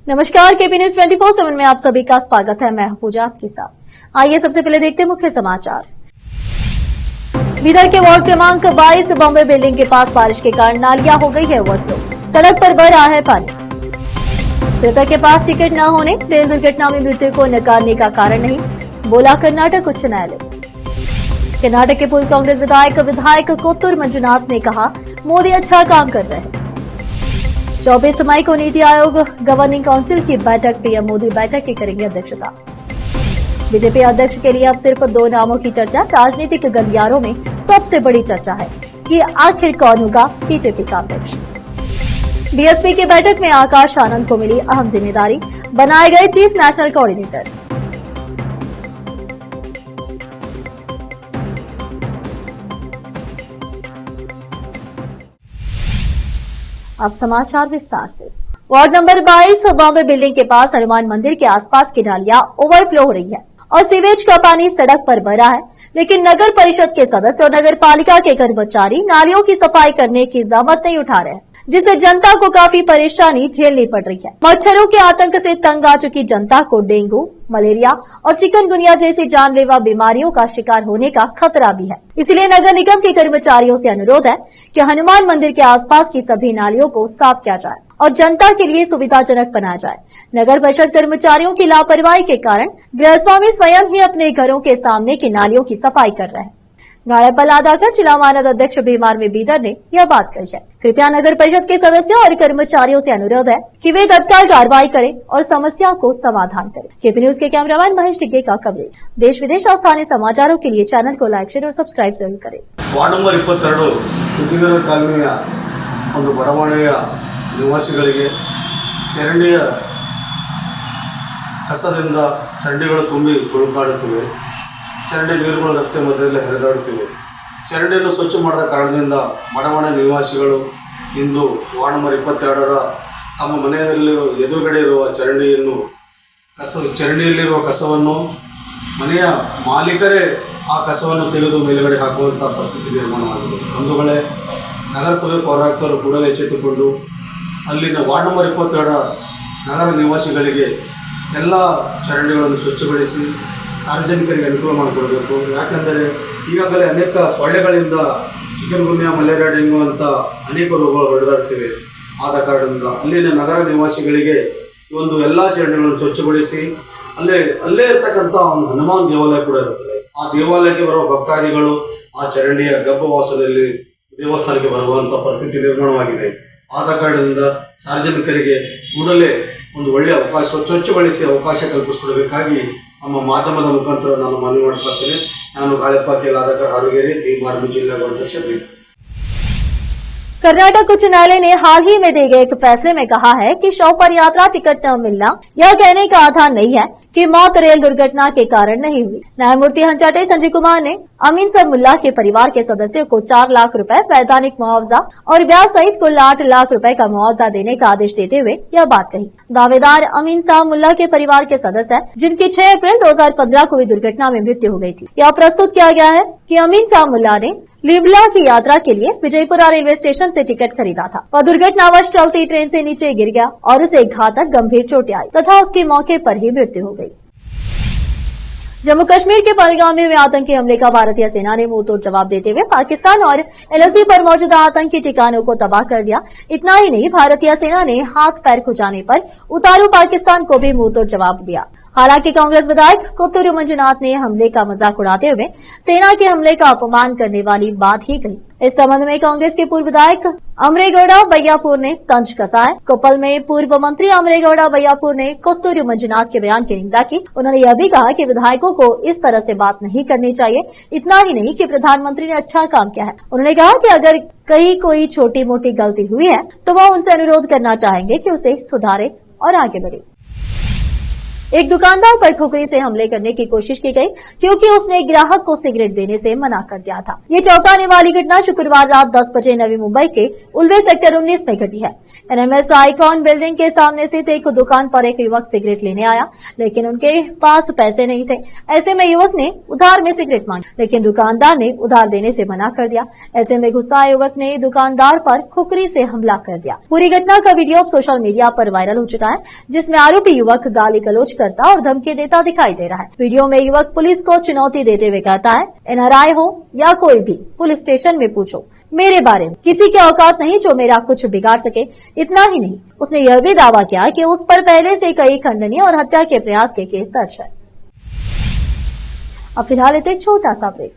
नमस्कार, KP news 24/7 में आप सभी का स्वागत है। मैं हूं पूजा आपके साथ। आइए सबसे पहले देखते हैं मुख्य समाचार। बीदर के वार्ड क्रमांक 22 बॉम्बे बिल्डिंग के पास बारिश के कारण नालियां हो गई है ओवरफ्लो, सड़क पर बह रहा है पानी। मृतक के पास टिकट न होने रेल दुर्घटना में मृत्यु को नकारने का कारण नहीं, बोला कर्नाटक उच्च न्यायालय। कर्नाटक के पूर्व कांग्रेस विधायक कोत्तूर मंजुनाथ ने कहा, मोदी अच्छा काम कर रहे हैं। 24 मई को नीति आयोग गवर्निंग काउंसिल की बैठक, पीएम मोदी बैठक की करेंगे अध्यक्षता। बीजेपी अध्यक्ष के लिए अब सिर्फ 2 नामों की चर्चा। राजनीतिक गलियारों में सबसे बड़ी चर्चा है कि आखिर कौन होगा बीजेपी का अध्यक्ष। बीएसपी की बैठक में आकाश आनंद को मिली अहम जिम्मेदारी, बनाए गए चीफ नेशनल कोऑर्डिनेटर। अब समाचार विस्तार से। वार्ड नंबर 22 बॉम्बे बिल्डिंग के पास हनुमान मंदिर के आसपास की नालियां ओवरफ्लो हो रही है और सीवेज का पानी सड़क पर बह रहा है, लेकिन नगर परिषद के सदस्य और नगर पालिका के कर्मचारी नालियों की सफाई करने की जहमत नहीं उठा रहे हैं, जिससे जनता को काफी परेशानी झेलनी पड़ रही है। मच्छरों के आतंक से तंग आ चुकी जनता को डेंगू, मलेरिया और चिकनगुनिया जैसी जानलेवा बीमारियों का शिकार होने का खतरा भी है। इसलिए नगर निगम के कर्मचारियों से अनुरोध है कि हनुमान मंदिर के आसपास की सभी नालियों को साफ किया जाए और जनता के लिए सुविधाजनक बनाया जाए। नगर परिषद कर्मचारियों की लापरवाही के कारण गृहस्वामी स्वयं ही अपने घरों के सामने की नालियों की सफाई कर रहे हैं। गाड़ेपल आदाकर जिला मानद अध्यक्ष बीमार में बीदर ने यह बात कही है। कृपया नगर परिषद के सदस्यों और कर्मचारियों से अनुरोध है कि वे तत्काल कार्रवाई करें और समस्या को समाधान करें। केपी न्यूज के कैमरामैन महेश टिग्गे का कवरेज। देश विदेश और स्थानीय समाचारों के लिए चैनल को लाइक, शेयर और सब्सक्राइब जरूर करें। वार्ड नंबर 22 ಸುದ್ದಿಗರ ಕಾಲನಿಯ ಒಂದು ಬಡಾವಣೆಯ ನಿವಾಸಿಗಳಿಗೆ ಚರಂಡಿಯ ಕಸದಿಂದ ಚರಂಡಿಗಳು ತುಂಬಿ ತುಳುಕಾಡುತ್ತಿವೆ. ಚರಂಡಿ ನೀರುಗಳು ರಸ್ತೆ ಮಧ್ಯದಲ್ಲಿ ಹರಿದಾಡುತ್ತಿವೆ. ಚರಂಡಿಯನ್ನು ಸ್ವಚ್ಛ ಮಾಡದ ಕಾರಣದಿಂದ ಬಡಾವಣೆ ನಿವಾಸಿಗಳು ಇಂದು ವಾರ್ಡ್ ನಂಬರ್ 22ರ ತಮ್ಮ ಮನೆಯಲ್ಲಿ ಎದುರುಗಡೆ ಇರುವ ಚರಂಡಿಯಲ್ಲಿರುವ ಕಸವನ್ನು ಮನೆಯ ಮಾಲೀಕರೇ ಆ ಕಸವನ್ನು ತೆಗೆದು ಮೇಲುಗಡೆ ಹಾಕುವಂಥ ಪರಿಸ್ಥಿತಿ ನಿರ್ಮಾಣವಾಗಿದೆ. ಬಂಧುಗಳೇ, ನಗರಸಭೆ ಪೌರಾಯುಕ್ತರು ಕೂಡಲೇ ಎಚ್ಚೆತ್ತುಕೊಂಡು ಅಲ್ಲಿನ ವಾರ್ಡ್ ನಂಬರ್ 22ರ ನಗರ ನಿವಾಸಿಗಳಿಗೆ ಎಲ್ಲ ಚರಂಡಿಗಳನ್ನು ಸ್ವಚ್ಛಗೊಳಿಸಿ ಸಾರ್ವಜನಿಕರಿಗೆ ಅನುಕೂಲ ಮಾಡಿಕೊಡಬೇಕು. ಯಾಕೆಂದರೆ ಈಗಾಗಲೇ ಅನೇಕ ಸೊಳ್ಳೆಗಳಿಂದ ಚಿಕನ್ಗುನ್ಯಾ, ಮಲೇರಿಯಾ, ಡೆಂಗು ಅಂತ ಅನೇಕ ರೋಗಗಳು ಹೊಡೆದಾಡ್ತಿವೆ. ಆದ ಕಾರಣದಿಂದ ಅಲ್ಲಿನ ನಗರ ನಿವಾಸಿಗಳಿಗೆ ಈ ಒಂದು ಎಲ್ಲ ಚರಂಡಿಗಳನ್ನು ಸ್ವಚ್ಛಗೊಳಿಸಿ ಅಲ್ಲೇ ಇರ್ತಕ್ಕಂಥ ಒಂದು ಹನುಮಾನ್ ದೇವಾಲಯ ಕೂಡ ಇರುತ್ತದೆ. ಆ ದೇವಾಲಯಕ್ಕೆ ಬರುವ ಭಕ್ತಾದಿಗಳು ಆ ಚರಂಡಿಯ ಗರ್ಭವಾಸದಲ್ಲಿ ದೇವಸ್ಥಾನಕ್ಕೆ ಬರುವಂಥ ಪರಿಸ್ಥಿತಿ ನಿರ್ಮಾಣವಾಗಿದೆ. ಆದ ಕಾರಣದಿಂದ ಸಾರ್ವಜನಿಕರಿಗೆ ಕೂಡಲೇ ಒಂದು ಒಳ್ಳೆಯ ಅವಕಾಶ, ಸ್ವಚ್ಛಗೊಳಿಸಿ ಅವಕಾಶ ಕಲ್ಪಿಸಿಕೊಡಬೇಕಾಗಿ ನಮ್ಮ ಮಾಧ್ಯಮದ ಮುಖಾಂತರ ನಾನು ಮನವಿ ಮಾಡಿಕೊಳ್ತೇನೆ. ನಾನು ಗಾಳೆಪ್ಪ ಕೇಲಾದಕರ್, ಹಾರುಗೇರಿ, बीमार में जिला अध्यक्ष। कर्नाटक उच्च न्यायालय ने हाल ही में दिए गए एक फैसले में कहा है कि शव पर यात्रा टिकट न मिलना यह कहने का आधार नहीं है कि मौत रेल दुर्घटना के कारण नहीं हुई। न्यायमूर्ति हंचाटे संजय कुमार ने अमीन सब मुल्ला के परिवार के सदस्यों को 4 लाख रुपए वैधानिक मुआवजा और ब्याज सहित कुल 8 लाख रुपए का मुआवजा देने का आदेश देते हुए यह बात कही। दावेदार अमीन साहब मुल्ला के परिवार के सदस्य हैं, जिनकी 6 अप्रैल 2015 को हुई दुर्घटना में मृत्यु हो गई थी। यह प्रस्तुत किया गया है कि अमीन साहब मुल्ला ने लिबला की यात्रा के लिए विजयपुरा रेलवे स्टेशन से टिकट खरीदा था और दुर्घटनावश चलती ट्रेन से नीचे गिर गया और उसे घातक गंभीर चोटें आई तथा उसकी मौके पर ही मृत्यु हो गई। जम्मू कश्मीर के पहलगाम में हुए आतंकी हमले का भारतीय सेना ने मुंह तोड़ जवाब देते हुए पाकिस्तान और एलओसी पर मौजूदा आतंकी ठिकानों को तबाह कर दिया। इतना ही नहीं, भारतीय सेना ने हाथ पैर खुजाने पर उतारू पाकिस्तान को भी मुंह तोड़ जवाब दिया। हालांकि कांग्रेस विधायक कोत्तूर मंजुनाथ ने हमले का मजाक उड़ाते हुए सेना के हमले का अपमान करने वाली बात ही कही। इस संबंध में कांग्रेस के पूर्व विधायक अमरेगौड़ा बैयापुर ने तंज कसा है। कोप्पल में पूर्व मंत्री अमरेगौड़ा बैयापुर ने कोत्तूर मंजुनाथ के बयान की निंदा की। उन्होंने यह भी कहा कि विधायकों को इस तरह से बात नहीं करनी चाहिए। इतना ही नहीं कि प्रधानमंत्री ने अच्छा काम किया है। उन्होंने कहा कि अगर कहीं कोई छोटी मोटी गलती हुई है तो वह उनसे अनुरोध करना चाहेंगे कि उसे सुधारे और आगे बढ़े। एक दुकानदार पर खुखरी से हमले करने की कोशिश की गई क्योंकि उसने एक ग्राहक को सिगरेट देने से मना कर दिया था। ये चौंकाने वाली घटना शुक्रवार रात 10 बजे नवी मुंबई के उल्वे सेक्टर 19 में घटी है। एनएमएस आइकॉन बिल्डिंग के सामने स्थित एक दुकान पर एक युवक सिगरेट लेने आया, लेकिन उनके पास पैसे नहीं थे। ऐसे में युवक ने उधार में सिगरेट मांगी, लेकिन दुकानदार ने उधार देने से मना कर दिया। ऐसे में गुस्साए युवक ने दुकानदार पर खुखरी से हमला कर दिया। पूरी घटना का वीडियो अब सोशल मीडिया पर वायरल हो चुका है, जिसमें आरोपी युवक गाली गलौज करता और धमकी देता दिखाई दे रहा है। वीडियो में युवक पुलिस को चुनौती देते हुए कहता है, एनआरआई हो या कोई भी, पुलिस स्टेशन में पूछो मेरे बारे में, किसी के औकात नहीं जो मेरा कुछ बिगाड़ सके। इतना ही नहीं, उसने यह भी दावा किया कि उस पर पहले से कई खंडनीय और हत्या के प्रयास के केस दर्ज है। अब फिलहाल एक छोटा सा ब्रेक।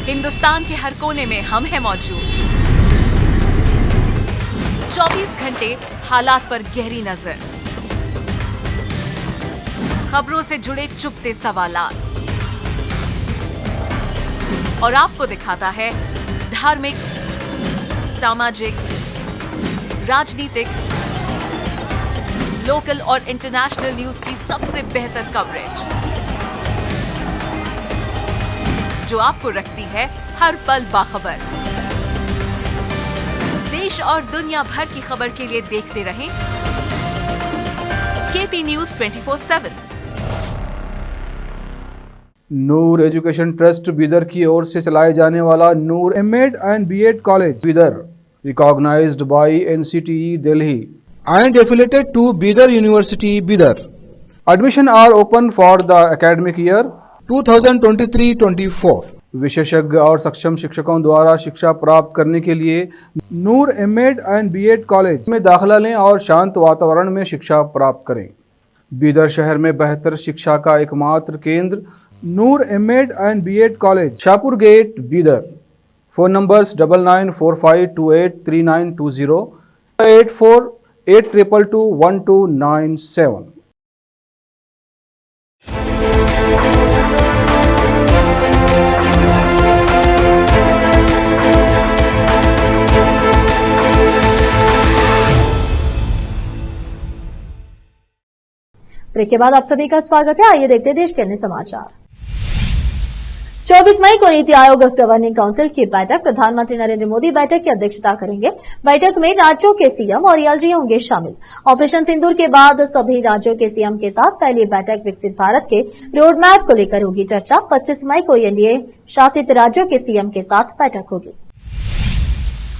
हिंदुस्तान के हर कोने में हम हैं मौजूद। 24 घंटे हालात पर गहरी नजर, खबरों से जुड़े चुपते सवालात और आपको दिखाता है धार्मिक, सामाजिक, राजनीतिक, लोकल और इंटरनेशनल न्यूज की सबसे बेहतर कवरेज, जो आपको रखती है हर पल बाखबर। देश और दुनिया भर की खबर के लिए देखते रहें KP news 24/7। Noor education trust Bidar की ओर से चलाए जाने वाला Noor MEd and BEd college Bidar, recognised by NCTE Delhi and affiliated to Bidar University, Bidar. Admission are open for the academic year 2023-24. विशेषज्ञ और सक्षम शिक्षकों द्वारा शिक्षा प्राप्त करने के लिए नूर एमएड एंड बीएड कॉलेज में दाखिला लें और शांत वातावरण में शिक्षा प्राप्त करें। बीदर शहर में बेहतर शिक्षा का एकमात्र केंद्र Noor MEd and BEd college, Shahpur gate, Bidar. Phone numbers 9945283920, 8482221297। Break के बाद आप सभी का स्वागत है। आइए देखते हैं देश के अन्य समाचार। 24 मई को नीति आयोग गवर्निंग काउंसिल की बैठक, प्रधानमंत्री नरेंद्र मोदी बैठक की अध्यक्षता करेंगे। बैठक में राज्यों के सीएम और एलजी होंगे शामिल। ऑपरेशन सिंदूर के बाद सभी राज्यों के सीएम के साथ पहली बैठक विकसित भारत के रोड मैप को लेकर होगी चर्चा। 25 मई को एनडीए शासित राज्यों के सीएम के साथ बैठक होगी।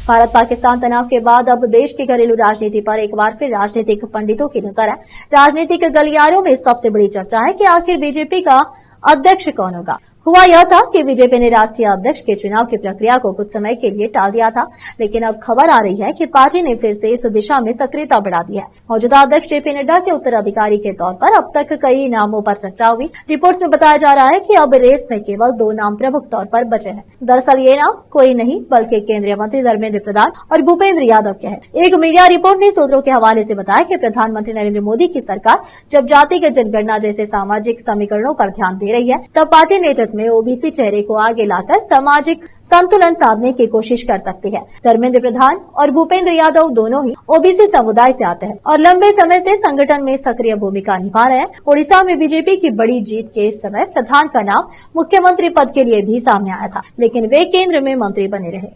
भारत पाकिस्तान तनाव के बाद अब देश की घरेलू राजनीति पर एक बार फिर राजनीतिक पंडितों की नजर है। राजनीतिक गलियारों में सबसे बड़ी चर्चा है कि आखिर बीजेपी का अध्यक्ष कौन होगा। हुआ यह था कि बीजेपी ने राष्ट्रीय अध्यक्ष के चुनाव की प्रक्रिया को कुछ समय के लिए टाल दिया था, लेकिन अब खबर आ रही है कि पार्टी ने फिर से इस दिशा में सक्रियता बढ़ा दी है। मौजूदा अध्यक्ष जेपी नड्डा के उत्तराधिकारी के तौर पर अब तक कई नामों पर चर्चा हुई। रिपोर्ट्स में बताया जा रहा है कि अब रेस में केवल 2 नाम प्रमुख तौर पर बचे हैं। दरअसल ये नाम कोई नहीं बल्कि केंद्रीय मंत्री धर्मेंद्र प्रधान और भूपेंद्र यादव के हैं। एक मीडिया रिपोर्ट ने सूत्रों के हवाले से बताया कि प्रधानमंत्री नरेंद्र मोदी की सरकार जब जातिगत जनगणना जैसे सामाजिक समीकरणों पर ध्यान दे रही है, तब पार्टी नेतृत्व में ओबीसी चेहरे को आगे लाकर सामाजिक संतुलन साधने की कोशिश कर सकती है। धर्मेंद्र प्रधान और भूपेंद्र यादव दोनों ही ओबीसी समुदाय से आते हैं और लंबे समय से संगठन में सक्रिय भूमिका निभा रहे हैं। ओडिशा में बीजेपी की बड़ी जीत के इस समय प्रधान का नाम मुख्यमंत्री पद के लिए भी सामने आया था, लेकिन वे केंद्र में मंत्री बने रहे।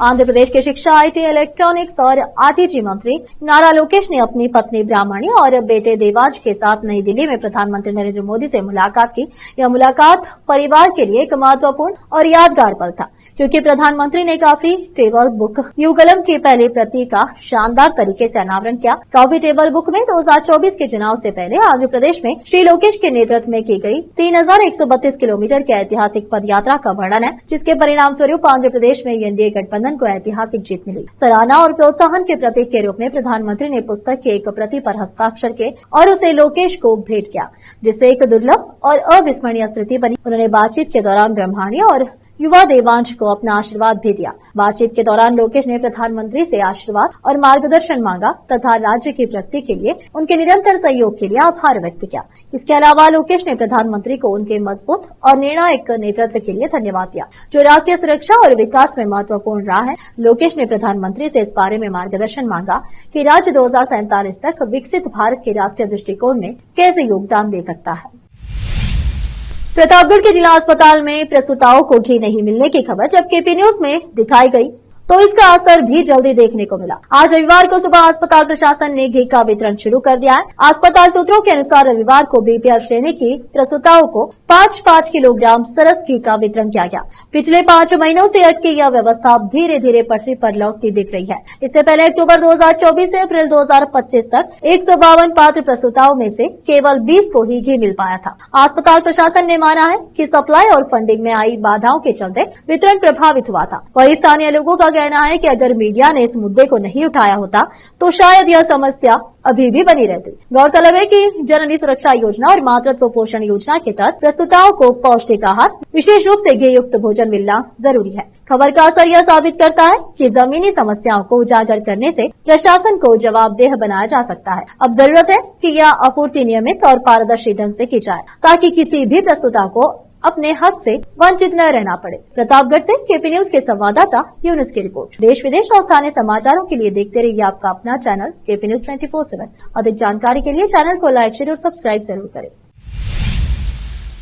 आंध्र प्रदेश के शिक्षा, आईटी, इलेक्ट्रॉनिक्स और आरटीजी मंत्री नारा लोकेश ने अपनी पत्नी ब्राह्मणी और बेटे देवांश के साथ नई दिल्ली में प्रधानमंत्री नरेंद्र मोदी से मुलाकात की। यह मुलाकात परिवार के लिए एक महत्वपूर्ण और यादगार पल था, क्योंकि प्रधानमंत्री ने कॉफी टेबल बुक युगलम की पहली प्रति का शानदार तरीके से अनावरण किया। कॉफी टेबल बुक में 2024 के चुनाव से पहले आंध्र प्रदेश में श्री लोकेश के नेतृत्व में की गई 3132 किलोमीटर की ऐतिहासिक पद यात्रा का वर्णन है, जिसके परिणाम स्वरूप आंध्र प्रदेश में एनडीए गठबंधन को ऐतिहासिक जीत मिली। सराहना और प्रोत्साहन के प्रतीक के रूप में प्रधानमंत्री ने पुस्तक की एक प्रति पर हस्ताक्षर किए और उसे लोकेश को भेंट किया, जिससे एक दुर्लभ और अविस्मरणीय स्मृति बनी। उन्होंने बातचीत के दौरान ब्रह्मांडी और युवा देवांश को अपना आशीर्वाद भी दिया। बातचीत के दौरान लोकेश ने प्रधानमंत्री से आशीर्वाद और मार्गदर्शन मांगा तथा राज्य की प्रगति के लिए उनके निरंतर सहयोग के लिए आभार व्यक्त किया। इसके अलावा लोकेश ने प्रधानमंत्री को उनके मजबूत और निर्णायक नेतृत्व के लिए धन्यवाद दिया, जो राष्ट्रीय सुरक्षा और विकास में महत्वपूर्ण रहा है। लोकेश ने प्रधानमंत्री से इस बारे में मार्गदर्शन मांगा कि राज्य 2047 तक विकसित भारत के राष्ट्रीय दृष्टिकोण में कैसे योगदान दे सकता है। प्रतापगढ़ के जिला अस्पताल में प्रसूताओं को घी नहीं मिलने की खबर जब केपी न्यूज में दिखाई गई तो इसका असर भी जल्दी देखने को मिला। आज रविवार को सुबह अस्पताल प्रशासन ने घी का वितरण शुरू कर दिया है। अस्पताल सूत्रों के अनुसार रविवार को बीपीएल श्रेणी की प्रसूताओं को 5-5 किलोग्राम सरस घी का वितरण किया गया। पिछले 5 महीनों से अटकी यह व्यवस्था अब धीरे धीरे पटरी पर लौटती दिख रही है। इससे पहले अक्टूबर 2024 से अप्रैल 2025 तक 152 पात्र प्रसूताओं में से केवल 20 को ही घी मिल पाया था। अस्पताल प्रशासन ने माना है कि सप्लाई और फंडिंग में आई बाधाओं के चलते वितरण प्रभावित हुआ था। वहीं स्थानीय लोगों का कहना है कि अगर मीडिया ने इस मुद्दे को नहीं उठाया होता तो शायद यह समस्या अभी भी बनी रहती। गौरतलब है कि जननी सुरक्षा योजना और मातृत्व पोषण योजना के तहत प्रसूताओं को पौष्टिक आहार, विशेष रूप से घी युक्त भोजन मिलना जरूरी है। खबर का असर यह साबित करता है कि जमीनी समस्याओं को उजागर करने से प्रशासन को जवाबदेह बनाया जा सकता है। अब जरूरत है कि यह आपूर्ति नियमित और पारदर्शी ढंग से की जाए ताकि किसी भी प्रसूता को अपने हक से वंचित न रहना पड़े। प्रतापगढ़ से केपी न्यूज के संवाददाता यूनुस की रिपोर्ट। देश विदेश और स्थानीय समाचारों के लिए देखते रहिए आपका अपना चैनल केपी न्यूज 24/7। अधिक जानकारी के लिए चैनल को लाइक, शेयर और सब्सक्राइब जरूर करें।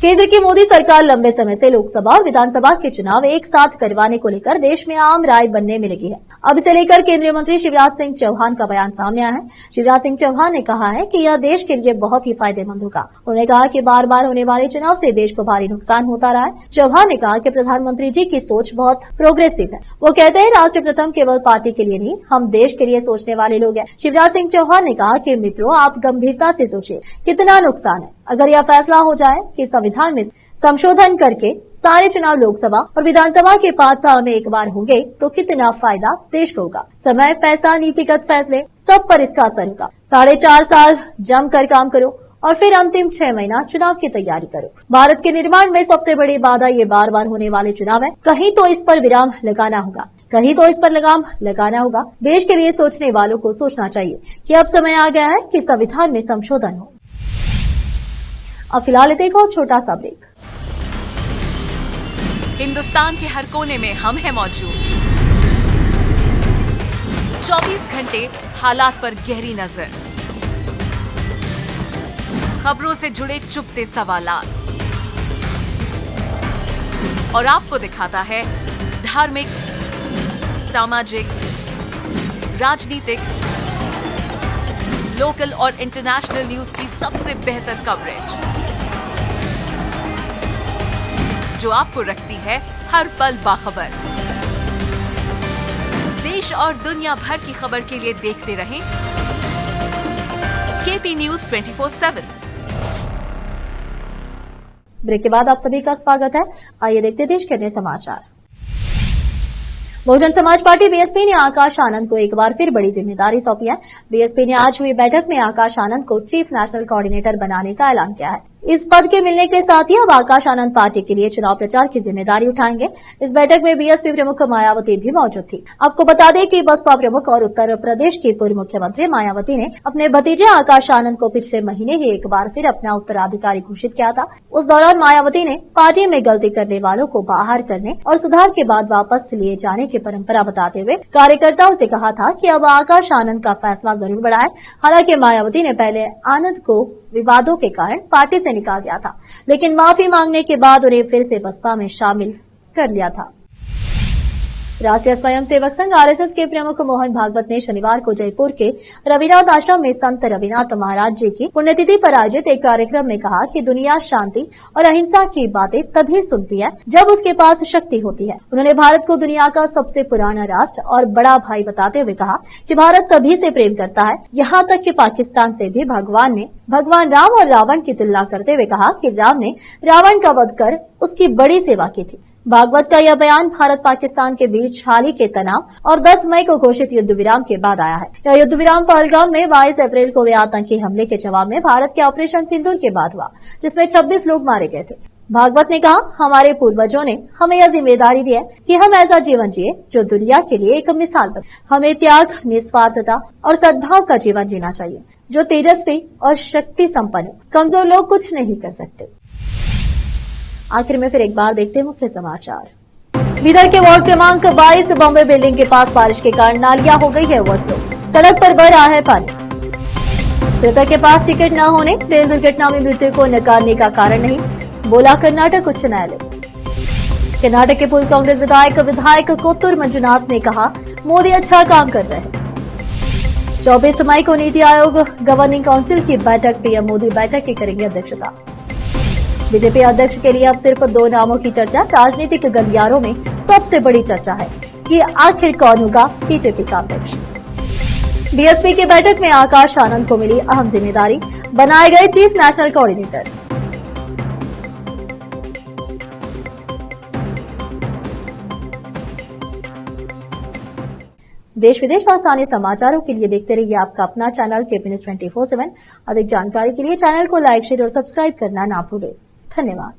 केंद्र की मोदी सरकार लंबे समय से लोकसभा और विधानसभा के चुनाव एक साथ करवाने को लेकर देश में आम राय बनने में लगी है। अब इसे लेकर केंद्रीय मंत्री शिवराज सिंह चौहान का बयान सामने आया है। शिवराज सिंह चौहान ने कहा है कि यह देश के लिए बहुत ही फायदेमंद होगा। उन्होंने कहा कि बार बार होने वाले चुनाव से देश को भारी नुकसान होता रहा है। चौहान ने कहा कि प्रधानमंत्री जी की सोच बहुत प्रोग्रेसिव है। वो कहते हैं राष्ट्र प्रथम केवल पार्टी के लिए नहीं, हम देश के लिए सोचने वाले लोग हैं। शिवराज सिंह चौहान ने कहा कि मित्रों, आप गंभीरता से सोचिए कितना नुकसान है अगर यह फैसला हो जाए कि संविधान में संशोधन करके सारे चुनाव लोकसभा और विधानसभा के 5 साल में एक बार होंगे तो कितना फायदा देश को होगा। समय, पैसा, नीतिगत फैसले सब पर इसका असर होगा। 4.5 साल जमकर काम करो और फिर अंतिम 6 महीना चुनाव की तैयारी करो। भारत के निर्माण में सबसे बड़ी बाधा ये बार बार होने वाले चुनाव है। कहीं तो इस पर विराम लगाना होगा, कहीं तो इस पर लगाम लगाना होगा। देश के लिए सोचने वालों को सोचना चाहिए कि अब समय आ गया है कि संविधान में संशोधन हो। अब फिलहाल एक और छोटा सा ब्रेक। हिंदुस्तान के हर कोने में हम हैं मौजूद। 24 घंटे हालात पर गहरी नजर, खबरों से जुड़े चुपते सवालात और आपको दिखाता है धार्मिक, सामाजिक, राजनीतिक, लोकल और इंटरनेशनल न्यूज की सबसे बेहतर कवरेज जो आपको रखती है हर पल बाखबर। देश और दुनिया भर की खबर के लिए देखते रहें केपी न्यूज 24/7। ब्रेक के बाद आप सभी का स्वागत है। आइए देखते देश के अन्य समाचार। बहुजन समाज पार्टी बीएसपी ने आकाश आनंद को एक बार फिर बड़ी जिम्मेदारी सौंपी है। बीएसपी ने आज हुई बैठक में आकाश आनंद को चीफ नेशनल कोऑर्डिनेटर बनाने का ऐलान किया है। इस पद के मिलने के साथ ही अब आकाश आनंद पार्टी के लिए चुनाव प्रचार की जिम्मेदारी उठाएंगे। इस बैठक में बीएसपी प्रमुख मायावती भी मौजूद थी। आपको बता दें कि बसपा प्रमुख और उत्तर प्रदेश की पूर्व मुख्यमंत्री मायावती ने अपने भतीजे आकाश आनंद को पिछले महीने ही एक बार फिर अपना उत्तराधिकारी घोषित किया था। उस दौरान मायावती ने पार्टी में गलती करने वालों को बाहर करने और सुधार के बाद वापस लिए जाने की परंपरा बताते हुए कार्यकर्ताओं से कहा था कि अब आकाश आनंद का फैसला जरूर बड़ा है। हालांकि मायावती ने पहले आनंद को विवादों के कारण पार्टी से निकाल दिया था, लेकिन माफी मांगने के बाद उन्हें फिर से बसपा में शामिल कर लिया था। राष्ट्रीय स्वयंसेवक संघ आरएसएस के प्रमुख मोहन भागवत ने शनिवार को जयपुर के रविनाथ आश्रम में संत रविनाथ महाराज जी की पुण्यतिथि पर आयोजित एक कार्यक्रम में कहा कि दुनिया शांति और अहिंसा की बातें तभी सुनती है जब उसके पास शक्ति होती है। उन्होंने भारत को दुनिया का सबसे पुराना राष्ट्र और बड़ा भाई बताते हुए कहा कि भारत सभी से प्रेम करता है, यहाँ तक कि पाकिस्तान से भी। भगवान राम और रावण की तुलना करते हुए कहा कि राम ने रावण का वध कर उसकी बड़ी सेवा की थी। भागवत का यह बयान भारत पाकिस्तान के बीच हाल ही के तनाव और 10 मई को घोषित युद्ध विराम के बाद आया है। यह युद्ध विराम पहलगाम में 22 अप्रैल को हुए आतंकी हमले के जवाब में भारत के ऑपरेशन सिंदूर के बाद हुआ, जिसमें 26 लोग मारे गए थे। भागवत ने कहा, हमारे पूर्वजों ने हमें यह जिम्मेदारी दी है कि हम ऐसा जीवन जिए जो दुनिया के लिए एक मिसाल बने। हमें त्याग, निस्वार्थता और सद्भाव का जीवन जीना चाहिए जो तेजस्वी और शक्ति संपन्न। कमजोर लोग कुछ नहीं कर सकते। आखिर में फिर एक बार देखते हैं मुख्य समाचार। बीदर के वार्ड क्रमांक 22 बॉम्बे बिल्डिंग के पास बारिश के कारण नालियां हो गई है ओवरफ्लो। सड़क पर बह रहा है पानी। मृतक के पास टिकट न होने रेल दुर्घटना में मृत्यु को नकारने का कारण नहीं, बोला कर्नाटक उच्च न्यायालय। कर्नाटक के पूर्व कांग्रेस विधायक कोत्तूर मंजुनाथ ने कहा, मोदी अच्छा काम कर रहे हैं। 24 मई को नीति आयोग गवर्निंग काउंसिल की बैठक, पीएम मोदी बैठक की करेंगे अध्यक्षता। बीजेपी अध्यक्ष के लिए अब सिर्फ 2 नामों की चर्चा। राजनीतिक गलियारों में सबसे बड़ी चर्चा है कि आखिर कौन होगा बीजेपी का अध्यक्ष। बीएसपी की बैठक में आकाश आनंद को मिली अहम जिम्मेदारी, बनाए गए चीफ नेशनल कोऑर्डिनेटर। देश विदेश व स्थानीय समाचारों के लिए देखते रहिए आपका अपना चैनल केपी न्यूज़ 24/7। अधिक जानकारी के लिए चैनल को लाइक, शेयर और सब्सक्राइब करना ना भूलें। धन्यवाद।